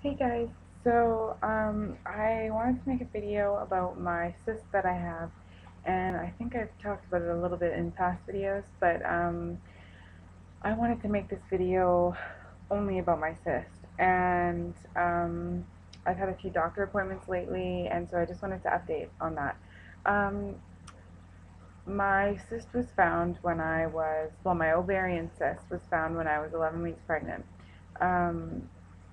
Hey guys, I wanted to make a video about my cyst that I have, and I think I've talked about it a little bit in past videos, but I wanted to make this video only about my cyst, and I've had a few doctor appointments lately, and so I just wanted to update on that. Um, my cyst was found when my ovarian cyst was found when I was 11 weeks pregnant. Um,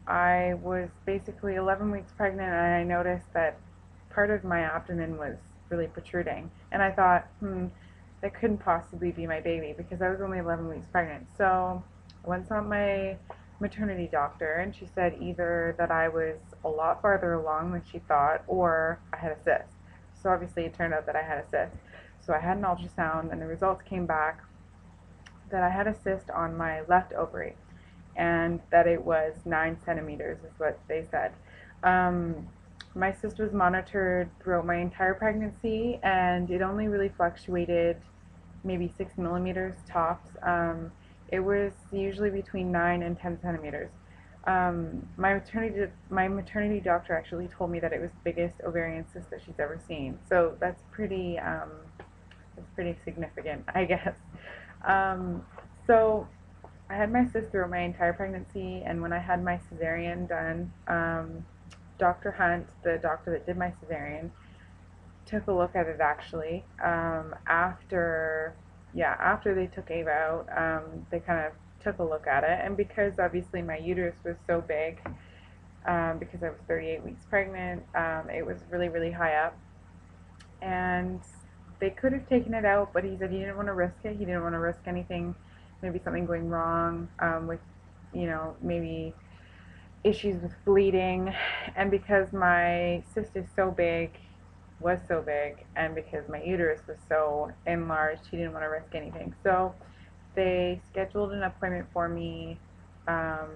I was basically 11 weeks pregnant, and I noticed that part of my abdomen was really protruding. And I thought, that couldn't possibly be my baby because I was only 11 weeks pregnant. So I went and saw my maternity doctor, and she said either that I was a lot farther along than she thought or I had a cyst. So obviously it turned out that I had a cyst. So I had an ultrasound, and the results came back that I had a cyst on my left ovary and that it was 9 centimeters, is what they said. Um, my cyst was monitored throughout my entire pregnancy, and it only really fluctuated maybe 6 millimeters tops. It was usually between 9 and 10 centimeters. My maternity doctor actually told me that it was the biggest ovarian cyst that she's ever seen. So that's pretty significant, I guess. Um, so I had my cyst throughout my entire pregnancy, and when I had my cesarean done, Dr. Hunt, the doctor that did my cesarean, took a look at it actually. After they took Ava out, they kind of took a look at it, and because obviously my uterus was so big, because I was 38 weeks pregnant, it was really, really high up, and they could have taken it out, but he said he didn't want to risk it. He didn't want to risk anything, maybe something going wrong with, maybe issues with bleeding. And because my cyst is so big, was so big, and because my uterus was so enlarged, he didn't want to risk anything. So they scheduled an appointment for me um,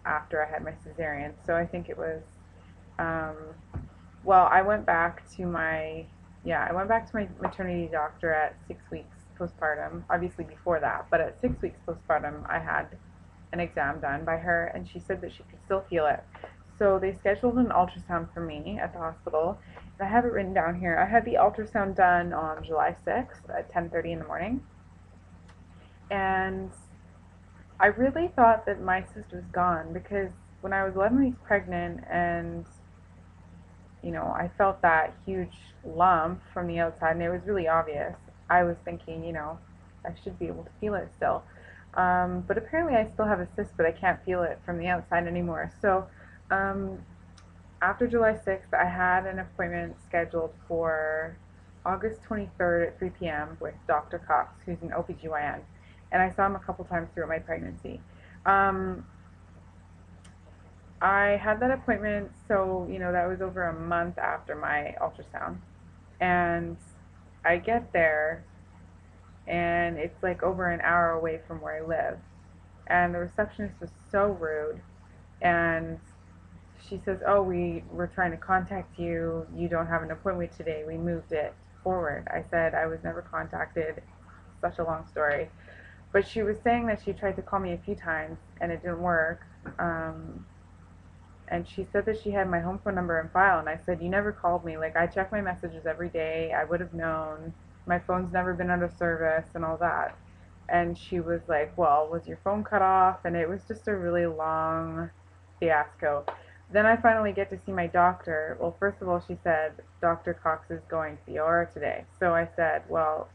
after I had my cesarean. So I think it was um, well, I went back to my maternity doctor at 6 weeks postpartum, obviously before that, but at 6 weeks postpartum, I had an exam done by her, and she said that she could still feel it. So they scheduled an ultrasound for me at the hospital, and I have it written down here. I had the ultrasound done on July 6th at 10:30 in the morning, and I really thought that my cyst was gone because when I was 11 weeks pregnant and I felt that huge lump from the outside, and it was really obvious. I was thinking, I should be able to feel it still. But apparently, I still have a cyst, but I can't feel it from the outside anymore. So, um, after July 6th, I had an appointment scheduled for August 23rd at 3 p.m. with Dr. Cox, who's an OBGYN. And I saw him a couple times throughout my pregnancy. Um, I had that appointment, so that was over a month after my ultrasound. And I get there, and it's like over an hour away from where I live. And the receptionist was so rude, and she says, "Oh, we were trying to contact you. You don't have an appointment today. We moved it forward." I said I was never contacted. Such a long story. But she was saying that she tried to call me a few times and it didn't work. Um, and she said that she had my home phone number and file, and I said, "You never called me. Like, I check my messages every day. I would have known. My phone's never been out of service," and all that. And she was like, "Well, was your phone cut off?" And it was just a really long fiasco. Then I finally get to see my doctor. Well, first of all, she said Dr. Cox is going to the OR today. So I said, "Well,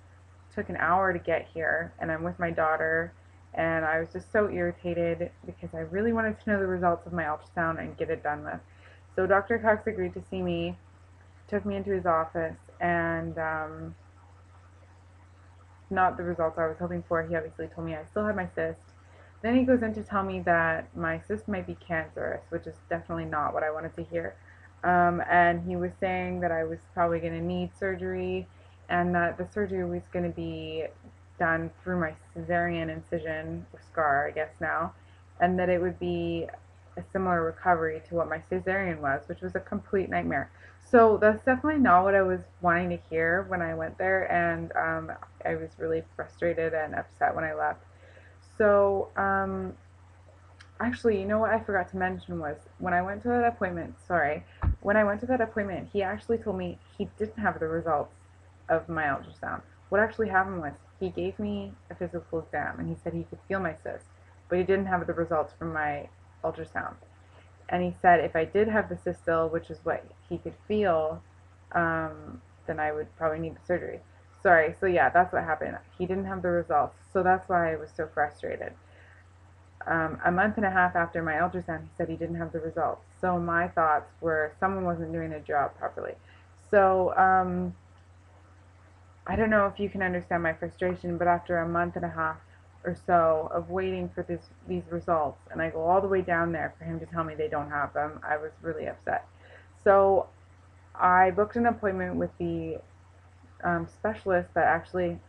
it took an hour to get here, and I'm with my daughter." And I was just so irritated because I really wanted to know the results of my ultrasound and get it done with. So Dr. Cox agreed to see me, took me into his office, and not the results I was hoping for. He obviously told me I still had my cyst. Then he goes in to tell me that my cyst might be cancerous, which is definitely not what I wanted to hear. And he was saying that I was probably going to need surgery, and that the surgery was going to be done through my cesarean incision, or scar, I guess now, and that it would be a similar recovery to what my cesarean was, which was a complete nightmare. So that's definitely not what I was wanting to hear when I went there, and I was really frustrated and upset when I left. So Actually, you know what I forgot to mention was when I went to that appointment, sorry, when I went to that appointment, he actually told me he didn't have the results of my ultrasound. What actually happened was he gave me a physical exam and he said he could feel my cyst, but he didn't have the results from my ultrasound. And he said if I did have the cyst still, which is what he could feel, then I would probably need the surgery. Sorry, so yeah, that's what happened. He didn't have the results, so that's why I was so frustrated. A month and a half after my ultrasound, he said he didn't have the results. So my thoughts were someone wasn't doing their job properly. So I don't know if you can understand my frustration, but after a month and a half or so of waiting for these results, and I go all the way down there for him to tell me they don't have them, I was really upset. So I booked an appointment with the specialist that actually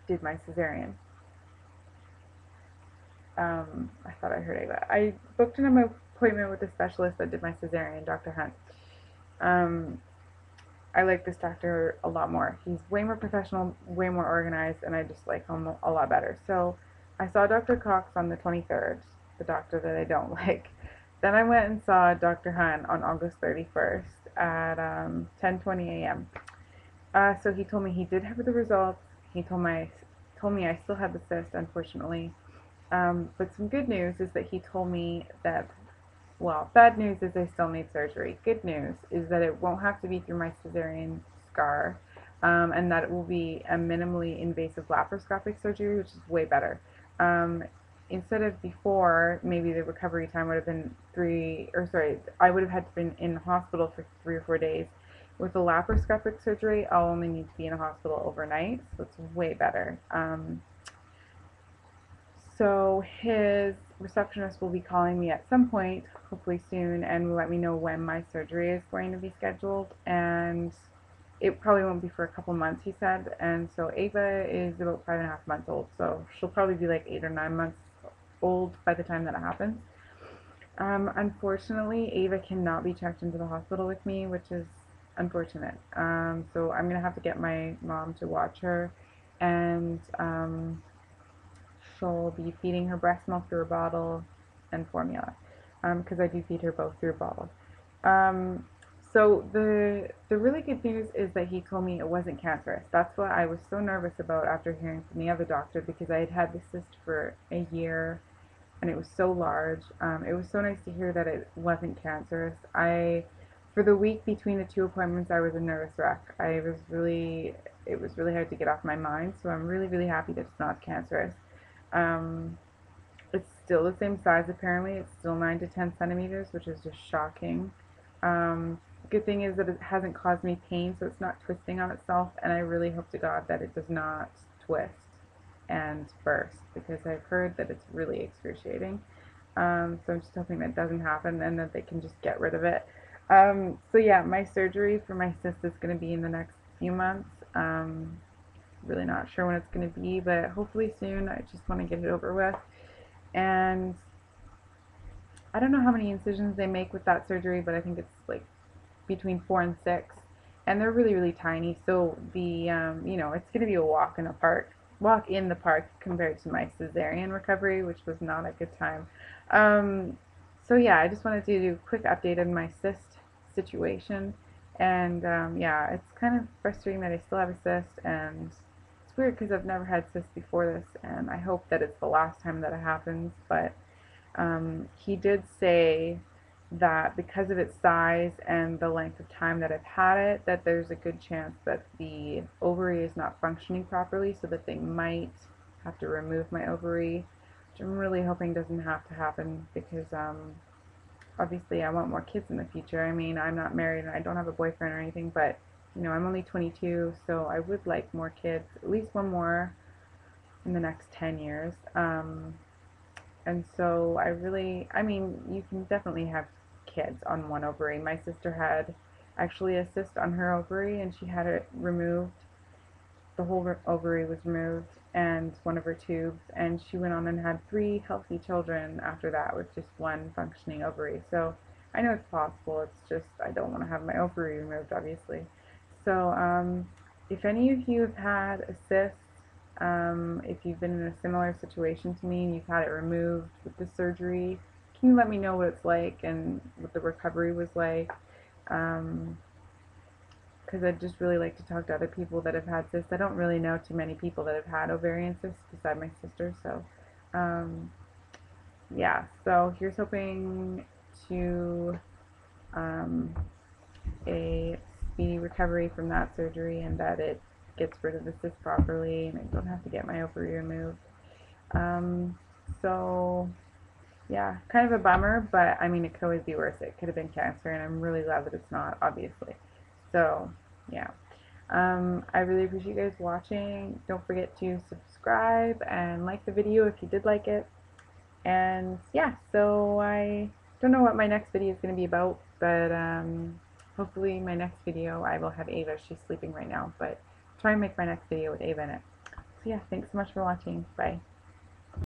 did my cesarean. I thought I heard Ava. I booked an appointment with the specialist that did my cesarean, Dr. Hunt. Um, I like this doctor a lot more. He's way more professional, way more organized, and I just like him a lot better. So I saw Dr. Cox on the 23rd, the doctor that I don't like. Then I went and saw Dr. Hunt on August 31st at 10:20 a.m. So he told me he did have the results. He told me I still had the cyst, unfortunately. But some good news is that he told me that, well, bad news is I still need surgery. Good news is that it won't have to be through my cesarean scar, and that it will be a minimally invasive laparoscopic surgery, which is way better. Um, Instead of before, maybe the recovery time would have been I would have had to been in the hospital for 3 or 4 days. With the laparoscopic surgery, I'll only need to be in a hospital overnight, so it's way better. So his receptionist will be calling me at some point, hopefully soon, and will let me know when my surgery is going to be scheduled. And it probably won't be for a couple months, he said. And so Ava is about 5.5 months old, so she'll probably be like 8 or 9 months old by the time that it happens. Unfortunately, Ava cannot be checked into the hospital with me, which is unfortunate. So I'm gonna have to get my mom to watch her, and she'll be feeding her breast milk through a bottle and formula, because I do feed her both through a bottle. Um, so the really good news is that he told me it wasn't cancerous. That's what I was so nervous about after hearing from the other doctor, because I had had the cyst for a year and it was so large. It was so nice to hear that it wasn't cancerous. For the week between the two appointments, I was a nervous wreck. It was really hard to get off my mind. So I'm really, really happy that it's not cancerous. Um, it's still the same size apparently. It's still 9 to 10 centimeters, which is just shocking. Good thing is that it hasn't caused me pain, so it's not twisting on itself, and I really hope to God that it does not twist and burst, because I've heard that it's really excruciating. So I'm just hoping that doesn't happen and that they can just get rid of it. So yeah, my surgery for my cyst is going to be in the next few months. Really not sure when it's going to be, but hopefully soon. I just want to get it over with. And I don't know how many incisions they make with that surgery, but I think it's like between 4 and 6, and they're really, really tiny. So it's going to be a walk in the park compared to my cesarean recovery, which was not a good time. Um, so yeah, I just wanted to do a quick update on my cyst situation, and yeah, it's kind of frustrating that I still have a cyst, and it's weird because I've never had cysts before this, and I hope that it's the last time that it happens, but he did say that because of its size and the length of time that I've had it, that there's a good chance that the ovary is not functioning properly, so that they might have to remove my ovary, which I'm really hoping doesn't have to happen, because obviously I want more kids in the future. I mean, I'm not married and I don't have a boyfriend or anything, but I'm only 22, so I would like more kids, at least one more in the next 10 years. And so I mean, you can definitely have kids on one ovary. My sister had actually a cyst on her ovary, and she had it removed. The whole ovary was removed, and one of her tubes, and she went on and had 3 healthy children after that with just one functioning ovary. So I know it's possible. It's just I don't want to have my ovary removed, obviously. So if any of you have had a cyst, If you've been in a similar situation to me and you've had it removed with the surgery, can you let me know what it's like and what the recovery was like? Um, because I'd just really like to talk to other people that have had cysts. I don't really know too many people that have had ovarian cysts beside my sister, so um, yeah. So here's hoping to um, a speedy recovery from that surgery and that it gets rid of the cyst properly and I don't have to get my ovary removed. Um, so yeah, kind of a bummer, but I mean it could always be worse. It could have been cancer, and I'm really glad that it's not, obviously. So yeah. I really appreciate you guys watching. Don't forget to subscribe and like the video if you did like it. And yeah, so I don't know what my next video is going to be about, but hopefully my next video I will have Ava. She's sleeping right now, but try and make my next video with Ava in it. So yeah, thanks so much for watching. Bye.